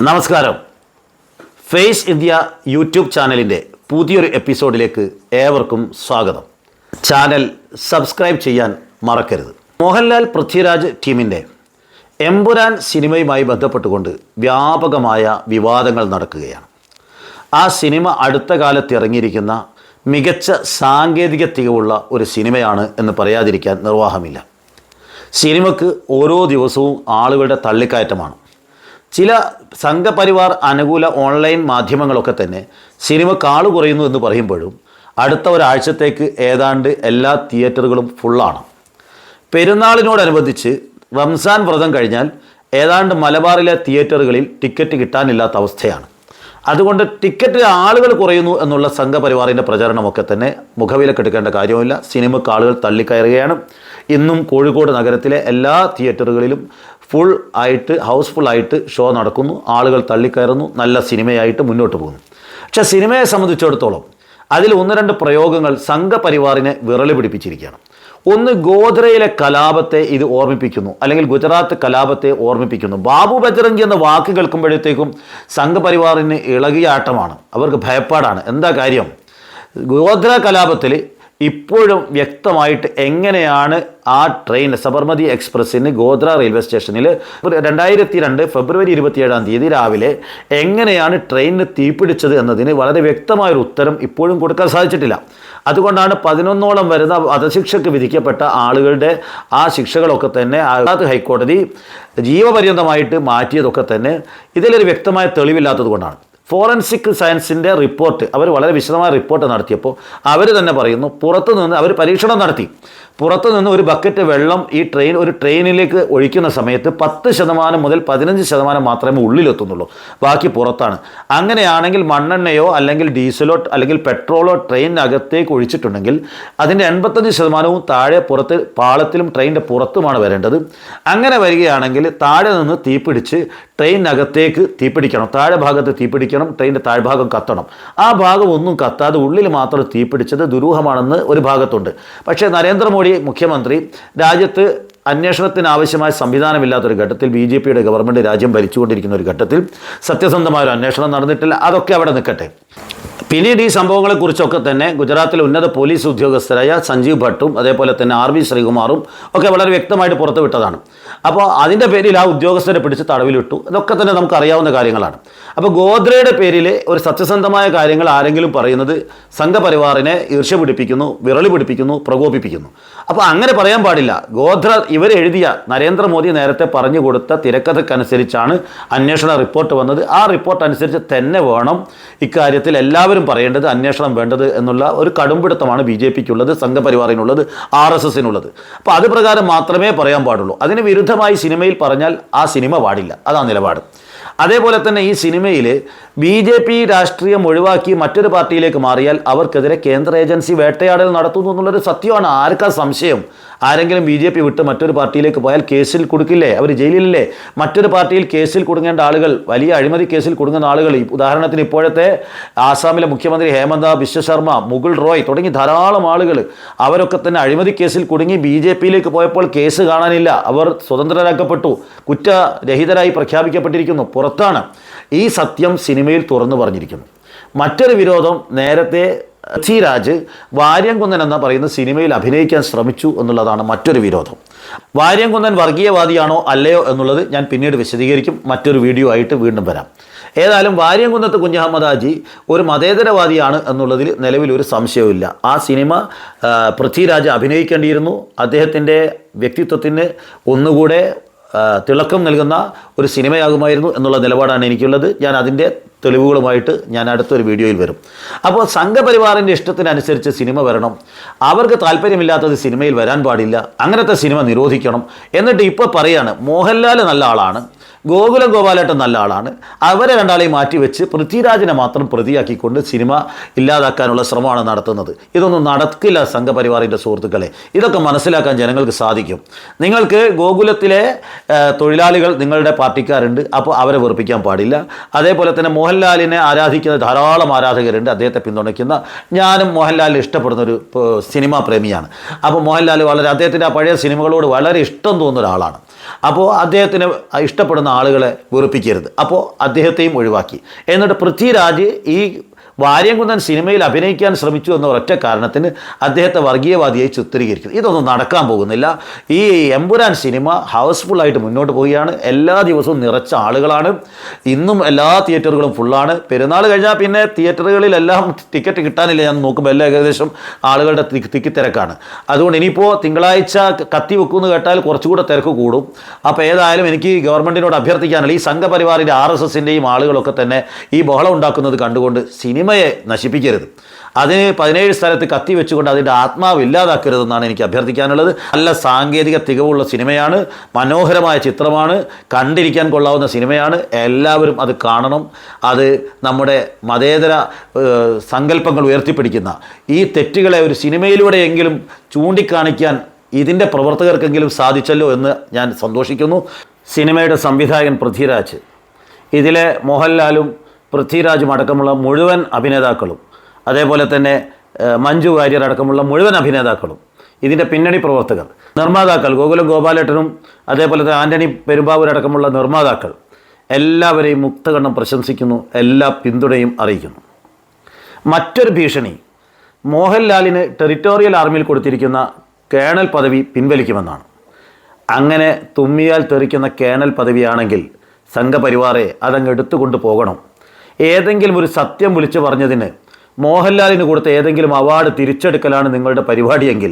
നമസ്കാരം. Face India YouTube ചാനലിൻ്റെ പുതിയൊരു എപ്പിസോഡിലേക്ക് ഏവർക്കും സ്വാഗതം. ചാനൽ സബ്സ്ക്രൈബ് ചെയ്യാൻ മറക്കരുത്. മോഹൻലാൽ പൃഥ്വിരാജ് ടീമിൻ്റെ എമ്പുരാൻ സിനിമയുമായി ബന്ധപ്പെട്ടുകൊണ്ട് വ്യാപകമായ വിവാദങ്ങൾ നടക്കുകയാണ്. ആ സിനിമ അടുത്ത കാലത്ത് ഇറങ്ങിയിരിക്കുന്ന മികച്ച സാങ്കേതിക തികവുള്ള ഒരു സിനിമയാണ് എന്ന് പറയാതിരിക്കാൻ നിർവാഹമില്ല. സിനിമയ്ക്ക് ഓരോ ദിവസവും ആളുകളുടെ തള്ളിക്കയറ്റമാണ്. ചില സംഘപരിവാർ അനുകൂല ഓൺലൈൻ മാധ്യമങ്ങളൊക്കെ തന്നെ സിനിമ കാളു കുറയുന്നു എന്ന് പറയുമ്പോഴും അടുത്ത ഒരാഴ്ചത്തേക്ക് ഏതാണ്ട് എല്ലാ തിയേറ്ററുകളും ഫുള്ളാണ്. പെരുന്നാളിനോടനുബന്ധിച്ച് റംസാൻ വ്രതം കഴിഞ്ഞാൽ ഏതാണ്ട് മലബാറിലെ തിയേറ്ററുകളിൽ ടിക്കറ്റ് കിട്ടാനില്ലാത്ത അവസ്ഥയാണ്. അതുകൊണ്ട് ടിക്കറ്റിൽ ആളുകൾ കുറയുന്നു എന്നുള്ള സംഘപരിവാറിൻ്റെ പ്രചരണമൊക്കെ തന്നെ മുഖവിലക്കെടുക്കേണ്ട കാര്യമില്ല. സിനിമയ്ക്ക് ആളുകൾ തള്ളിക്കയറുകയാണ്. ഇന്നും കോഴിക്കോട് നഗരത്തിലെ എല്ലാ തിയേറ്ററുകളിലും ഫുൾ ആയിട്ട് ഹൗസ്ഫുൾ ആയിട്ട് ഷോ നടക്കുന്നു. ആളുകൾ തള്ളിക്കയറുന്നു. നല്ല സിനിമയായിട്ട് മുന്നോട്ട് പോകുന്നു. പക്ഷേ സിനിമയെ സംബന്ധിച്ചിടത്തോളം അതിൽ ഒന്ന് രണ്ട് പ്രയോഗങ്ങൾ സംഘപരിവാറിനെ വിറളി പിടിപ്പിച്ചിരിക്കുകയാണ്. ഒന്ന്, ഗോദ്രയിലെ കലാപത്തെ ഇത് ഓർമ്മിപ്പിക്കുന്നു, അല്ലെങ്കിൽ ഗുജറാത്ത് കലാപത്തെ ഓർമ്മിപ്പിക്കുന്നു. ബാബു ബജ്രംഗി എന്ന വാക്ക് കേൾക്കുമ്പോഴത്തേക്കും സംഘപരിവാറിന് ഇളകിയാട്ടമാണ്, അവർക്ക് ഭയപ്പാടാണ്. എന്താ കാര്യം? ഗോദ്ര കലാപത്തിൽ ഇപ്പോഴും വ്യക്തമായിട്ട് എങ്ങനെയാണ് ആ ട്രെയിൻ സബർമതി എക്സ്പ്രസ്സിന് ഗോദ്ര റെയിൽവേ സ്റ്റേഷനിൽ 2002 ഫെബ്രുവരി 27 രാവിലെ എങ്ങനെയാണ് ട്രെയിനിന് തീപിടിച്ചത് എന്നതിന് വളരെ വ്യക്തമായൊരു ഉത്തരം ഇപ്പോഴും കൊടുക്കാൻ സാധിച്ചിട്ടില്ല. അതുകൊണ്ടാണ് 11ഓളം വരുന്ന വധശിക്ഷയ്ക്ക് വിധിക്കപ്പെട്ട ആളുകളുടെ ആ ശിക്ഷകളൊക്കെ തന്നെ ഹൈക്കോടതി ജീവപര്യന്തമായിട്ട് മാറ്റിയതൊക്കെ തന്നെ ഇതിലൊരു വ്യക്തമായ തെളിവില്ലാത്തത് കൊണ്ടാണ്. ഫോറൻസിക് സയൻസിൻ്റെ റിപ്പോർട്ട് അവർ വളരെ വിശദമായ റിപ്പോർട്ട് നടത്തിയപ്പോൾ അവർ തന്നെ പറയുന്നു, പുറത്തുനിന്ന് അവർ പരീക്ഷണം നടത്തി. പുറത്തുനിന്ന് ഒരു ബക്കറ്റ് വെള്ളം ഒരു ട്രെയിനിലേക്ക് ഒഴിക്കുന്ന സമയത്ത് 10% മുതൽ 15% മാത്രമേ ഉള്ളിലെത്തുന്നുള്ളൂ, ബാക്കി പുറത്താണ്. അങ്ങനെയാണെങ്കിൽ മണ്ണെണ്ണയോ അല്ലെങ്കിൽ ഡീസലോ അല്ലെങ്കിൽ പെട്രോളോ ട്രെയിനിനകത്തേക്ക് ഒഴിച്ചിട്ടുണ്ടെങ്കിൽ അതിൻ്റെ 85% താഴെ പുറത്ത് പാളത്തിലും ട്രെയിനിൻ്റെ പുറത്തുമാണ് വരേണ്ടത്. അങ്ങനെ വരികയാണെങ്കിൽ താഴെ നിന്ന് തീപിടിച്ച് ട്രെയിനിനകത്തേക്ക് തീപിടിക്കണം, താഴെ ഭാഗത്ത് തീപിടിക്കണം, ട്രെയിനിൻ്റെ താഴ്ഭാഗം കത്തണം. ആ ഭാഗം ഒന്നും കത്താതെ ഉള്ളിൽ മാത്രം തീപിടിച്ചത് ദുരൂഹമാണെന്ന് ഒരു ഭാഗത്തുണ്ട്. പക്ഷേ നരേന്ദ്രമോദി മുഖ്യമന്ത്രി രാജ്യത്ത് അന്വേഷണത്തിന് ആവശ്യമായ സംവിധാനമില്ലാത്തൊരു ഘട്ടത്തിൽ BJPയുടെ ഗവൺമെൻറ് രാജ്യം ഭരിച്ചുകൊണ്ടിരിക്കുന്ന ഒരു ഘട്ടത്തിൽ സത്യസന്ധമായ ഒരു അന്വേഷണം നടന്നിട്ടില്ല. അതൊക്കെ അവിടെ നിൽക്കട്ടെ. പിന്നീട് ഈ സംഭവങ്ങളെക്കുറിച്ചൊക്കെ തന്നെ ഗുജറാത്തിലെ ഉന്നത പോലീസ് ഉദ്യോഗസ്ഥരായ സഞ്ജീവ് ഭട്ടും അതേപോലെ തന്നെ RV ശ്രീകുമാറും ഒക്കെ വളരെ വ്യക്തമായിട്ട് പുറത്തുവിട്ടതാണ്. അപ്പോൾ അതിൻ്റെ പേരിൽ ആ ഉദ്യോഗസ്ഥരെ പിടിച്ച് തടവിലിട്ടു. ഇതൊക്കെ തന്നെ നമുക്ക് അറിയാവുന്ന കാര്യങ്ങളാണ്. അപ്പോൾ ഗോദ്രയുടെ പേരിൽ ഒരു സത്യസന്ധമായ കാര്യങ്ങൾ ആരെങ്കിലും പറയുന്നത് സംഘപരിവാറിനെ ഈർഷ്യ പിടിപ്പിക്കുന്നു, വിറളി പിടിപ്പിക്കുന്നു, പ്രകോപിപ്പിക്കുന്നു. അപ്പോൾ അങ്ങനെ പറയാൻ പാടില്ല. ഗോദ്ര ഇവരെഴുതിയ നരേന്ദ്രമോദി നേരത്തെ പറഞ്ഞു കൊടുത്ത തിരക്കഥക്കനുസരിച്ചാണ് അന്വേഷണ റിപ്പോർട്ട് വന്നത്. ആ റിപ്പോർട്ട് അനുസരിച്ച് തന്നെ വേണം ഇക്കാര്യത്തിൽ എല്ലാവരും പറയേണ്ടത്, അന്വേഷണം വേണ്ടത് എന്നുള്ള ഒരു കടുംപിടുത്തമാണ് BJPക്കുള്ളത്, സംഘപരിവാറിനുള്ളത്, RSSനുള്ളത്. അപ്പോൾ അത് പ്രകാരം മാത്രമേ പറയാൻ പാടുള്ളൂ. അതിന് വിരുദ്ധമായി സിനിമയിൽ പറഞ്ഞാൽ ആ സിനിമ പാടില്ല. അതാണ് നിലപാട്. അതേപോലെ തന്നെ ഈ സിനിമയിൽ BJP രാഷ്ട്രീയം ഒഴിവാക്കി മറ്റൊരു പാർട്ടിയിലേക്ക് മാറിയാൽ അവർക്കെതിരെ കേന്ദ്ര ഏജൻസി വേട്ടയാടൽ നടത്തുന്നു എന്നുള്ളൊരു സത്യമാണ്. ആർക്കാ സംശയം? ആരെങ്കിലും BJP വിട്ട് മറ്റൊരു പാർട്ടിയിലേക്ക് പോയാൽ കേസിൽ കൊടുക്കില്ലേ? അവർ ജയിലിലല്ലേ? മറ്റൊരു പാർട്ടിയിൽ കേസിൽ കുടുങ്ങേണ്ട ആളുകൾ, വലിയ അഴിമതി കേസിൽ കുടുങ്ങുന്ന ആളുകൾ, ഉദാഹരണത്തിന് ഇപ്പോഴത്തെ ആസാമിലെ മുഖ്യമന്ത്രി ഹേമന്ത ബിശ്വ ശർമ്മ, മുകുൾ റോയ് തുടങ്ങി ധാരാളം ആളുകൾ അവരൊക്കെ തന്നെ അഴിമതി കേസിൽ കുടുങ്ങി BJPയിലേക്ക് പോയപ്പോൾ കേസ് കാണാനില്ല. അവർ സ്വതന്ത്രരാക്കപ്പെട്ടു, കുറ്റരഹിതരായി പ്രഖ്യാപിക്കപ്പെട്ടിരിക്കുന്നു, പുറത്താണ്. ഈ സത്യം സിനിമയിൽ തുറന്നു പറഞ്ഞിരിക്കുന്നു. മറ്റൊരു വിരോധം, നേരത്തെ പൃഥ്വിരാജ് വാര്യംകുന്നൻ എന്ന പറയുന്ന സിനിമയിൽ അഭിനയിക്കാൻ ശ്രമിച്ചു എന്നുള്ളതാണ് മറ്റൊരു വിരോധം. വാര്യംകുന്നൻ വർഗീയവാദിയാണോ അല്ലയോ എന്നുള്ളത് ഞാൻ പിന്നീട് വിശദീകരിക്കും. മറ്റൊരു വീഡിയോ ആയിട്ട് വീണ്ടും വരാം. ഏതായാലും വാര്യംകുന്നത്ത് കുഞ്ഞഹമ്മദ് ഹാജി ഒരു മതേതരവാദിയാണ് എന്നുള്ളതിൽ നിലവിലൊരു സംശയവുമില്ല. ആ സിനിമ പൃഥ്വിരാജ് അഭിനയിക്കേണ്ടിയിരുന്നു. അദ്ദേഹത്തിൻ്റെ വ്യക്തിത്വത്തിന് ഒന്നുകൂടെ തിളക്കം നൽകുന്ന ഒരു സിനിമയാകുമായിരുന്നു എന്നുള്ള നിലപാടാണ് എനിക്കുള്ളത്. ഞാൻ അതിൻ്റെ തെളിവുകളുമായിട്ട് ഞാൻ അടുത്തൊരു വീഡിയോയിൽ വരും. അപ്പോൾ സംഘപരിവാറിൻ്റെ ഇഷ്ടത്തിനനുസരിച്ച് സിനിമ വരണം, അവർക്ക് താല്പര്യമില്ലാത്തത് സിനിമയിൽ വരാൻ പാടില്ല, അങ്ങനത്തെ സിനിമ നിരോധിക്കണം. എന്നിട്ട് ഇപ്പോൾ പറയാണ് മോഹൻലാൽ നല്ല ആളാണ്, ഗോകുലം ഗോപാലേട്ടൻ നല്ല ആളാണ്, അവരെ രണ്ടാളെയും മാറ്റിവെച്ച് പൃഥ്വിരാജിനെ മാത്രം പ്രതിയാക്കിക്കൊണ്ട് സിനിമ ഇല്ലാതാക്കാനുള്ള ശ്രമമാണ് നടത്തുന്നത്. ഇതൊന്നും നടക്കില്ല സംഘപരിവാറിൻ്റെ സുഹൃത്തുക്കളെ. ഇതൊക്കെ മനസ്സിലാക്കാൻ ജനങ്ങൾക്ക് സാധിക്കും. നിങ്ങൾക്ക് ഗോകുലത്തിലെ തൊഴിലാളികൾ നിങ്ങളുടെ പാർട്ടിക്കാരുണ്ട്, അപ്പോൾ അവരെ വെറുപ്പിക്കാൻ പാടില്ല. അതേപോലെ തന്നെ മോഹൻലാലിനെ ആരാധിക്കുന്ന ധാരാളം ആരാധകരുണ്ട്, അദ്ദേഹത്തെ പിന്തുണയ്ക്കുന്ന. ഞാനും മോഹൻലാലിനെ ഇഷ്ടപ്പെടുന്നൊരു സിനിമാ പ്രേമിയാണ്. അപ്പോൾ മോഹൻലാൽ അദ്ദേഹത്തിൻ്റെ ആ പഴയ സിനിമകളോട് വളരെ ഇഷ്ടം തോന്നുന്ന ഒരാളാണ്. അപ്പോൾ അദ്ദേഹത്തിന് ഇഷ്ടപ്പെടുന്ന ആളുകളെ വെറുപ്പിക്കരുത്, അപ്പോൾ അദ്ദേഹത്തെയും ഒഴിവാക്കി. എന്നിട്ട് പൃഥ്വിരാജ് ഈ വാര്യംകുന്നൻ സിനിമയിൽ അഭിനയിക്കാൻ ശ്രമിച്ചു എന്ന ഒരൊറ്റ കാരണത്തിന് അദ്ദേഹത്തെ വർഗീയവാദിയായി ചിത്രീകരിക്കുന്നു. ഇതൊന്നും നടക്കാൻ പോകുന്നില്ല. ഈ എമ്പുരാൻ സിനിമ ഹൗസ്ഫുള്ളായിട്ട് മുന്നോട്ട് പോവുകയാണ്. എല്ലാ ദിവസവും നിറച്ച ആളുകളാണ്. ഇന്നും എല്ലാ തിയേറ്ററുകളും ഫുള്ളാണ്. പെരുന്നാൾ കഴിഞ്ഞാൽ പിന്നെ തിയേറ്ററുകളിലെല്ലാം ടിക്കറ്റ് കിട്ടാനില്ല. ഞാൻ നോക്കുമ്പോൾ എല്ലാം ഏകദേശം ആളുകളുടെ തിക്കിത്തിരക്കാണ്. അതുകൊണ്ട് ഇനിയിപ്പോൾ തിങ്കളാഴ്ച കത്തി വെക്കുമെന്ന് കേട്ടാൽ കുറച്ചുകൂടെ തിരക്ക് കൂടും. അപ്പോൾ ഏതായാലും എനിക്ക് ഗവൺമെൻറ്റിനോട് അഭ്യർത്ഥിക്കാനുള്ള ഈ സംഘപരിവാറിൻ്റെ RSSൻ്റെയും ആളുകളൊക്കെ തന്നെ ഈ ബഹളം ഉണ്ടാക്കുന്നത് കണ്ടുകൊണ്ട് സിനിമയെ നശിപ്പിക്കരുത്. അതിന് 17 സ്ഥലത്ത് കത്തി വെച്ചുകൊണ്ട് അതിൻ്റെ ആത്മാവ് ഇല്ലാതാക്കരുതെന്നാണ് എനിക്ക് അഭ്യർത്ഥിക്കാനുള്ളത്. നല്ല സാങ്കേതിക തികവുള്ള സിനിമയാണ്, മനോഹരമായ ചിത്രമാണ്, കണ്ടിരിക്കാൻ കൊള്ളാവുന്ന സിനിമയാണ്. എല്ലാവരും അത് കാണണം. അത് നമ്മുടെ മതേതര സങ്കല്പങ്ങൾ ഉയർത്തിപ്പിടിക്കുന്ന ഈ തെറ്റുകളെ ഒരു സിനിമയിലൂടെയെങ്കിലും ചൂണ്ടിക്കാണിക്കാൻ ഇതിൻ്റെ പ്രവർത്തകർക്കെങ്കിലും സാധിച്ചല്ലോ എന്ന് ഞാൻ സന്തോഷിക്കുന്നു. സിനിമയുടെ സംവിധായകൻ പൃഥ്വിരാജ്, ഇതിലെ മോഹൻലാലും പൃഥ്വിരാജും അടക്കമുള്ള മുഴുവൻ അഭിനേതാക്കളും, അതേപോലെ തന്നെ മഞ്ജു വാര്യർ അടക്കമുള്ള മുഴുവൻ അഭിനേതാക്കളും, ഇതിൻ്റെ പിന്നണി പ്രവർത്തകർ, നിർമ്മാതാക്കൾ, ഗോകുലം ഗോപാലേട്ടനും അതേപോലെ തന്നെ ആൻ്റണി പെരുമ്പാവൂരടക്കമുള്ള നിർമ്മാതാക്കൾ എല്ലാവരെയും മുക്തകണ്ഠം പ്രശംസിക്കുന്നു, എല്ലാ പിന്തുണയും അറിയിക്കുന്നു. മറ്റൊരു ഭീഷണി മോഹൻലാലിന് ടെറിട്ടോറിയൽ ആർമിയിൽ കൊടുത്തിരിക്കുന്ന കേണൽ പദവി പിൻവലിക്കുമെന്നാണ്. അങ്ങനെ തുമ്മിയാൽ തെറിക്കുന്ന കേണൽ പദവിയാണെങ്കിൽ സംഘപരിവാറെ അതങ്ങ് എടുത്തുകൊണ്ട് പോകണം. ഏതെങ്കിലും ഒരു സത്യം വിളിച്ചു പറഞ്ഞതിന് മോഹൻലാലിന് കൊടുത്ത ഏതെങ്കിലും അവാർഡ് തിരിച്ചെടുക്കലാണ് നിങ്ങളുടെ പരിപാടിയെങ്കിൽ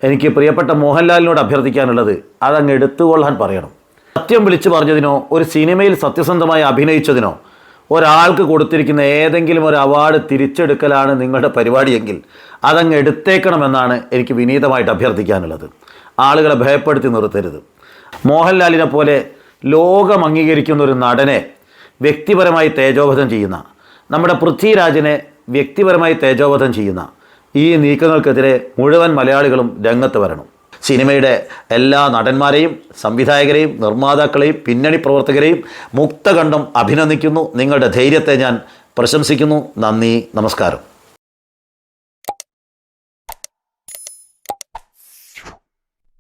എനിക്ക് പ്രിയപ്പെട്ട മോഹൻലാലിനോട് അഭ്യർത്ഥിക്കാനുള്ളത് അതങ്ങ് എടുത്തുകൊള്ളാൻ പറയണം. സത്യം വിളിച്ചു പറഞ്ഞതിനോ ഒരു സിനിമയിൽ സത്യസന്ധമായി അഭിനയിച്ചതിനോ ഒരാൾക്ക് കൊടുത്തിരിക്കുന്ന ഏതെങ്കിലും ഒരു അവാർഡ് തിരിച്ചെടുക്കലാണ് നിങ്ങളുടെ പരിപാടിയെങ്കിൽ അതങ്ങ് എടുത്തേക്കണമെന്നാണ് എനിക്ക് വിനീതമായിട്ട് അഭ്യർത്ഥിക്കാനുള്ളത്. ആളുകളെ ഭയപ്പെടുത്തി നിർത്തരുത്. മോഹൻലാലിനെ പോലെ ലോകം അംഗീകരിക്കുന്ന ഒരു നടനെ വ്യക്തിപരമായി തേജോവധം ചെയ്യുന്ന, നമ്മുടെ പൃഥ്വിരാജിനെ വ്യക്തിപരമായി തേജോവധം ചെയ്യുന്ന ഈ നീക്കങ്ങൾക്കെതിരെ മുഴുവൻ മലയാളികളും രംഗത്ത് വരണം. സിനിമയുടെ എല്ലാ നടന്മാരെയും സംവിധായകരെയും നിർമ്മാതാക്കളെയും പിന്നണി പ്രവർത്തകരെയും മുക്തകണ്ഠം അഭിനന്ദിക്കുന്നു. നിങ്ങളുടെ ധൈര്യത്തെ ഞാൻ പ്രശംസിക്കുന്നു. നന്ദി, നമസ്കാരം.